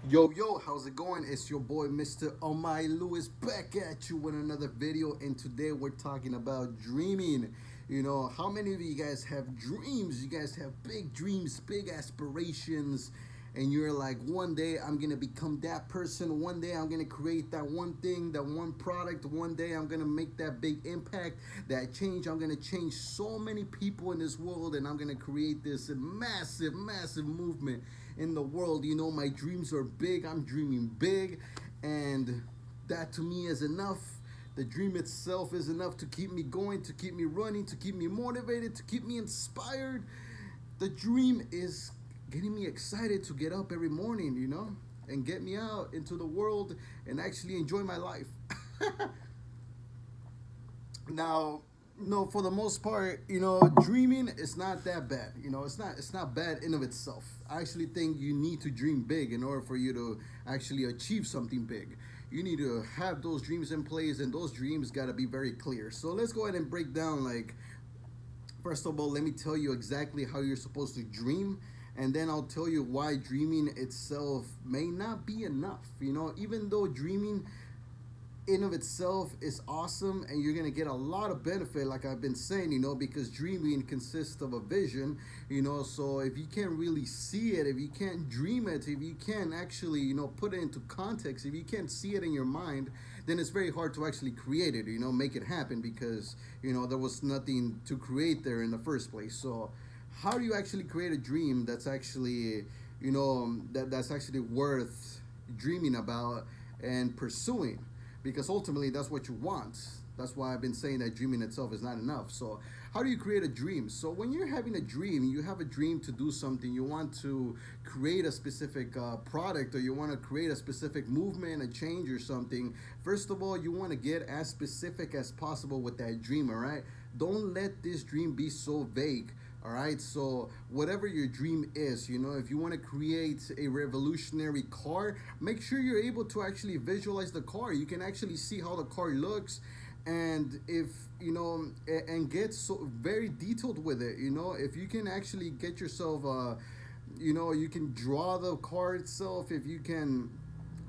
Yo, yo, how's it going? It's your boy, Mr. Omai Lewis, back at you with another video. And today we're talking about dreaming. You know, how many of you guys have dreams? You guys have big dreams, big aspirations, and you're like, one day I'm gonna become that person. One day I'm gonna create that one thing, that one product. One day I'm gonna make that big impact, that change. I'm gonna change so many people in this world, and I'm gonna create this massive, massive movement in the world. You know, my dreams are big. I'm dreaming big, and that to me is enough. The dream itself is enough to keep me going, to keep me running, to keep me motivated, to keep me inspired. The dream is getting me excited to get up every morning, you know, and get me out into the world and actually enjoy my life. Now, no, for the most part, you know, dreaming is not that bad. You know, it's not bad in of itself. I actually think you need to dream big in order for you to actually achieve something big. You need to have those dreams in place, and those dreams got to be very clear. So let's go ahead and break down, like, first of all, let me tell you exactly how you're supposed to dream, and then I'll tell you why dreaming itself may not be enough. You know, even though dreaming in of itself is awesome, and you're gonna get a lot of benefit, like I've been saying, you know, because dreaming consists of a vision, you know. So if you can't really see it, if you can't dream it, if you can't actually, you know, put it into context, if you can't see it in your mind, then it's very hard to actually create it, you know, make it happen, because you know there was nothing to create there in the first place. So how do you actually create a dream that's actually, you know, that's actually worth dreaming about and pursuing, because ultimately that's what you want. That's why I've been saying that dreaming itself is not enough. So how do you create a dream? So when you're having a dream, you have a dream to do something, you want to create a specific product, or you want to create a specific movement, a change or something. First of all, you want to get as specific as possible with that dream. All right, don't let this dream be so vague. All right, so whatever your dream is, you know, if you want to create a revolutionary car, make sure you're able to actually visualize the car. You can actually see how the car looks, and if you know, and get so very detailed with it. You know, if you can actually get yourself, you know, you can draw the car itself. If you can,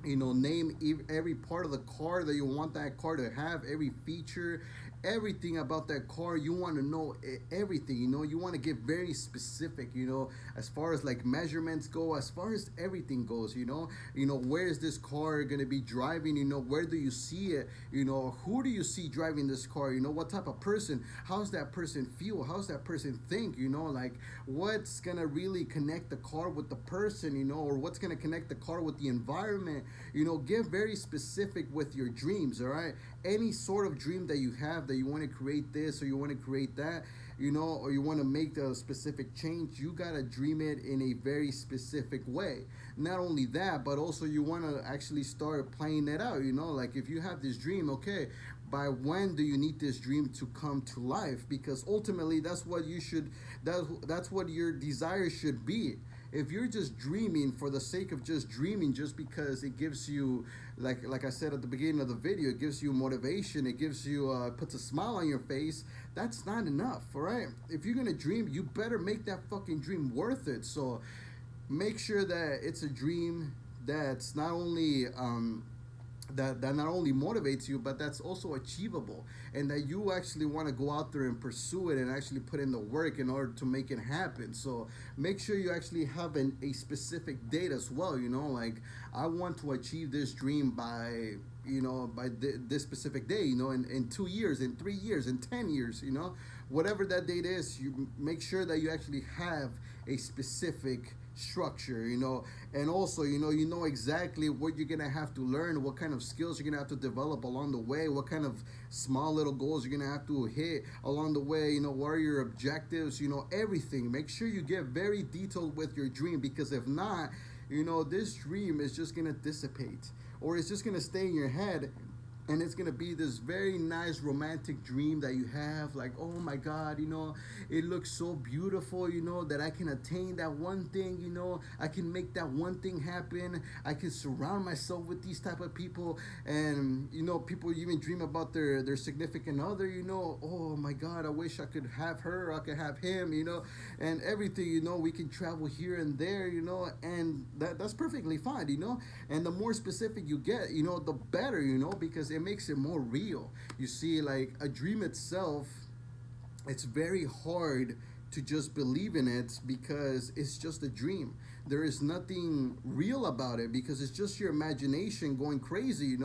you know, name every part of the car that you want that car to have, every feature, everything about that car. You want to know everything, you know. You want to get very specific, you know, as far as like measurements go, as far as everything goes, you know. You know, where is this car going to be driving, you know, where do you see it, you know, who do you see driving this car, you know, what type of person, how's that person feel, how's that person think, you know, like what's going to really connect the car with the person, you know, or what's going to connect the car with the environment. You know, get very specific with your dreams. All right, any sort of dream that you have, that you want to create this or you want to create that, you know, or you want to make a specific change, you got to dream it in a very specific way. Not only that, but also you want to actually start playing it out, you know, like if you have this dream, okay, by when do you need this dream to come to life? Because ultimately that's what you should, that's what your desire should be. If you're just dreaming for the sake of just dreaming, just because it gives you, like I said at the beginning of the video, it gives you motivation, it gives you, puts a smile on your face, that's not enough. All right, if you're gonna dream, you better make that fucking dream worth it. So make sure that it's a dream that's not only that not only motivates you, but that's also achievable, and that you actually want to go out there and pursue it and actually put in the work in order to make it happen. So make sure you actually have a specific date as well, you know, like I want to achieve this dream by, you know, by this specific day, you know, in 2 years, in 3 years, in 10 years, you know, whatever that date is. You make sure that you actually have a specific structure, you know, and also, you know exactly what you're gonna have to learn, what kind of skills you're gonna have to develop along the way, what kind of small little goals you're gonna have to hit along the way, you know, what are your objectives, you know, everything. Make sure you get very detailed with your dream, because if not, you know, this dream is just gonna dissipate, or it's just gonna stay in your head, and it's gonna be this very nice romantic dream that you have, like, oh my god, it looks so beautiful, that I can attain that one thing, I can make that one thing happen, I can surround myself with these type of people. And people even dream about their significant other, oh my god, I wish I could have her, I could have him, and everything, we can travel here and there, and that's perfectly fine, and the more specific you get, the better, because it makes it more real. You see, like a dream itself, it's very hard to just believe in it because it's just a dream. There is nothing real about it because it's just your imagination going crazy,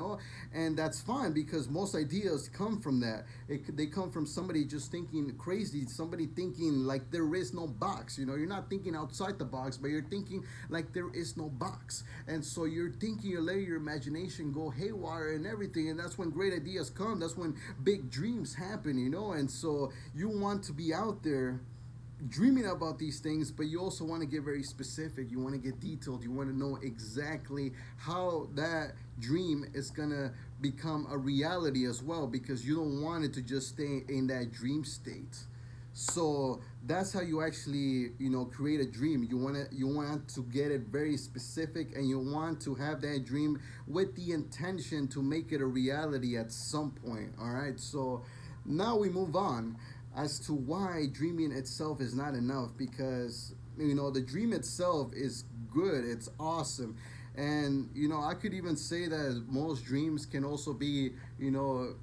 and that's fine because most ideas come from that. They come from somebody just thinking crazy, somebody thinking like there is no box. You're not thinking outside the box, but you're thinking like there is no box, and so you're thinking, you're letting your imagination go haywire and everything, and that's when great ideas come. That's when big dreams happen, and so you want to be out there dreaming about these things, but you also want to get very specific. You want to get detailed. You want to know exactly how that dream is going to become a reality as well, because you don't want it to just stay in that dream state. So that's how you actually, create a dream. You want to get it very specific, and you want to have that dream with the intention to make it a reality at some point. All right. So now we move on as to why dreaming itself is not enough, because the dream itself is good, it's awesome, and I could even say that most dreams can also be, the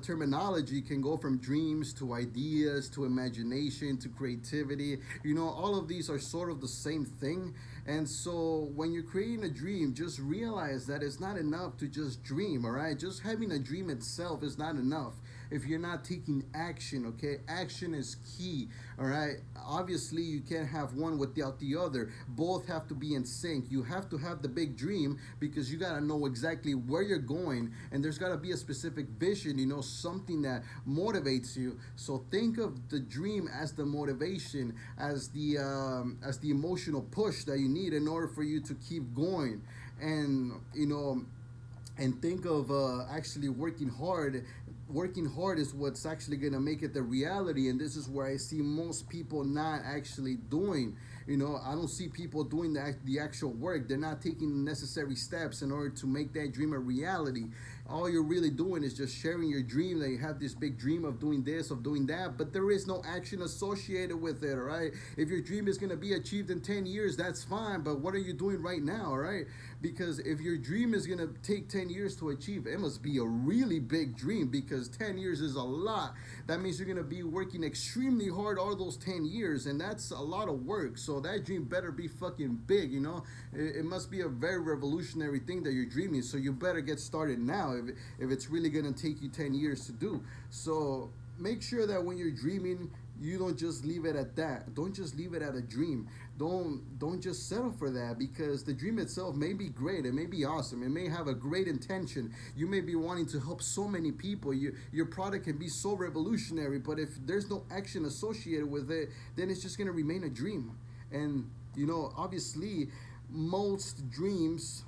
terminology can go from dreams to ideas to imagination to creativity. All of these are sort of the same thing. And so when you're creating a dream, just realize that it's not enough to just dream. All right, just having a dream itself is not enough if you're not taking action. Okay, action is key. All right, obviously you can't have one without the other. Both have to be in sync. You have to have the big dream because you got to know exactly where you're going, and there's got to be a specific vision, something that motivates you. So think of the dream as the motivation, as the emotional push that you need in order for you to keep going. And and think of actually working hard. Working hard is what's actually going to make it the reality, and this is where I see most people not actually doing. I don't see people doing the actual work. They're not taking the necessary steps in order to make that dream a reality. All you're really doing is just sharing your dream, that you have this big dream of doing this, of doing that, but there is no action associated with it. All right, if your dream is going to be achieved in 10 years, that's fine, but what are you doing right now? All right, because if your dream is going to take 10 years to achieve, it must be a really big dream, because 10 years is a lot. That means you're going to be working extremely hard all those 10 years, and that's a lot of work. So that dream better be fucking big. It must be a very revolutionary thing that you're dreaming, so you better get started now if it's really going to take you 10 years to do. So make sure that when you're dreaming, you don't just leave it at that. Don't just leave it at a dream. Don't just settle for that, because the dream itself may be great. It may be awesome. It may have a great intention. You may be wanting to help so many people. Your product can be so revolutionary, but if there's no action associated with it, then it's just going to remain a dream. And obviously, most dreams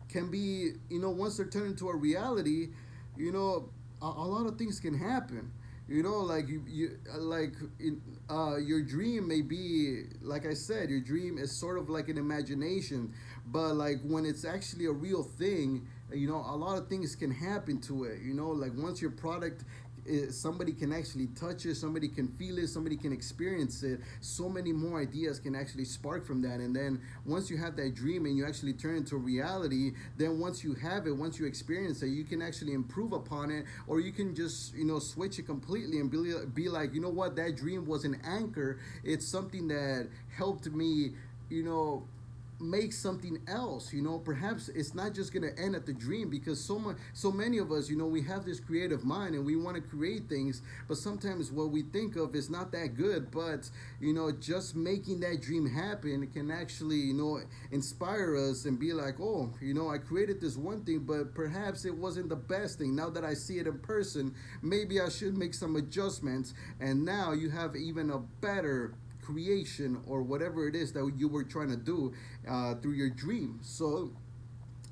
can be, once they're turned into a reality, a lot of things can happen. Like your dream may be, like I said, your dream is sort of like an imagination, but like when it's actually a real thing, a lot of things can happen to it. Like once your product, somebody can actually touch it, somebody can feel it, somebody can experience it, so many more ideas can actually spark from that. And then once you have that dream and you actually turn it into reality, then once you have it, once you experience it, you can actually improve upon it, or you can just switch it completely and be like, what, that dream was an anchor. It's something that helped me make something else. Perhaps it's not just going to end at the dream, because so many of us, we have this creative mind and we want to create things, but sometimes what we think of is not that good. But just making that dream happen can actually inspire us and be like, oh, I created this one thing, but perhaps it wasn't the best thing. Now that I see it in person, maybe I should make some adjustments, and now you have even a better creation, or whatever it is that you were trying to do through your dream. So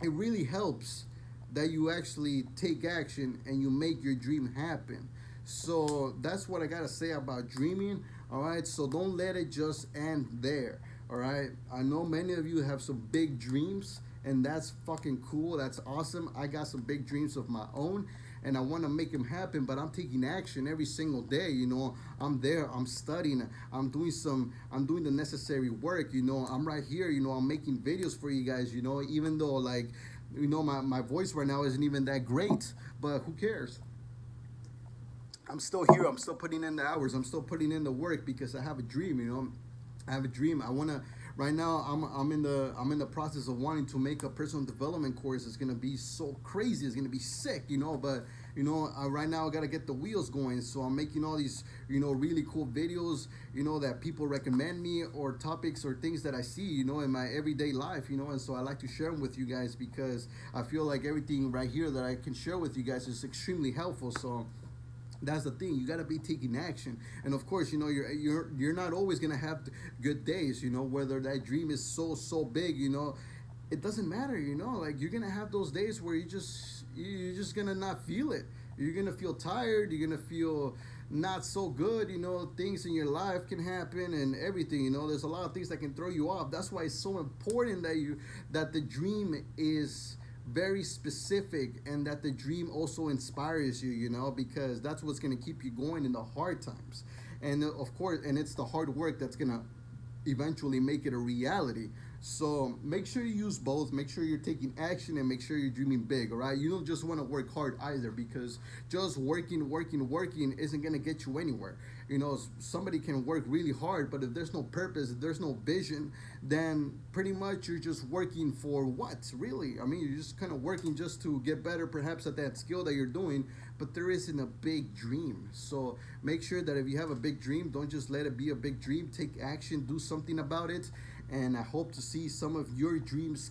it really helps that you actually take action and you make your dream happen. So that's what I gotta say about dreaming. All right, so don't let it just end there. All right, I know many of you have some big dreams, and that's fucking cool. That's awesome. I got some big dreams of my own, and I want to make them happen. But I'm taking action every single day. You know, I'm there. I'm studying. I'm doing some. I'm doing the necessary work. You know, I'm right here. You know, I'm making videos for you guys. You know, even though like, you know, my voice right now isn't even that great, but who cares? I'm still here. I'm still putting in the hours. I'm still putting in the work because I have a dream. You know, I have a dream. I wanna. Right now, I'm in the process of wanting to make a personal development course. It's gonna be so crazy. It's gonna be sick. You know, but you know, right now I gotta get the wheels going. So I'm making all these, you know, really cool videos. You know, that people recommend me, or topics or things that I see. You know, in my everyday life. You know, and so I like to share them with you guys because I feel like everything right here that I can share with you guys is extremely helpful. So that's the thing, you got to be taking action. And of course, you know, you're not always going to have good days, you know, whether that dream is so big, you know, it doesn't matter, you know, like you're going to have those days where you're just going to not feel it. You're going to feel tired, you're going to feel not so good, you know, things in your life can happen and everything, you know, there's a lot of things that can throw you off. That's why it's so important that the dream is very specific, and that the dream also inspires you, you know, because that's what's going to keep you going in the hard times. And of course, and it's the hard work that's going to eventually make it a reality. So make sure you use both. Make sure you're taking action, and make sure you're dreaming big. All right, you don't just want to work hard either, because just working isn't gonna get you anywhere. You know, somebody can work really hard, but if there's no purpose, if there's no vision, then pretty much you're just working for what? Really? I mean, you're just kind of working just to get better, perhaps at that skill that you're doing, but there isn't a big dream. So make sure that if you have a big dream, don't just let it be a big dream. Take action, do something about it, and I hope to see some of your dreams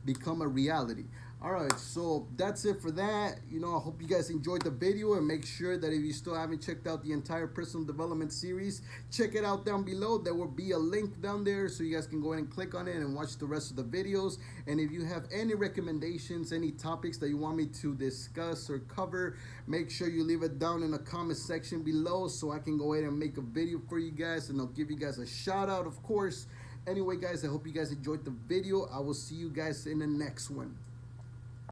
become a reality. All right, so that's it for that. You know, I hope you guys enjoyed the video, and make sure that if you still haven't checked out the entire personal development series, check it out down below. There will be a link down there so you guys can go ahead and click on it and watch the rest of the videos. And if you have any recommendations, any topics that you want me to discuss or cover, make sure you leave it down in the comment section below so I can go ahead and make a video for you guys, and I'll give you guys a shout out, of course. Anyway, guys, I hope you guys enjoyed the video. I will see you guys in the next one.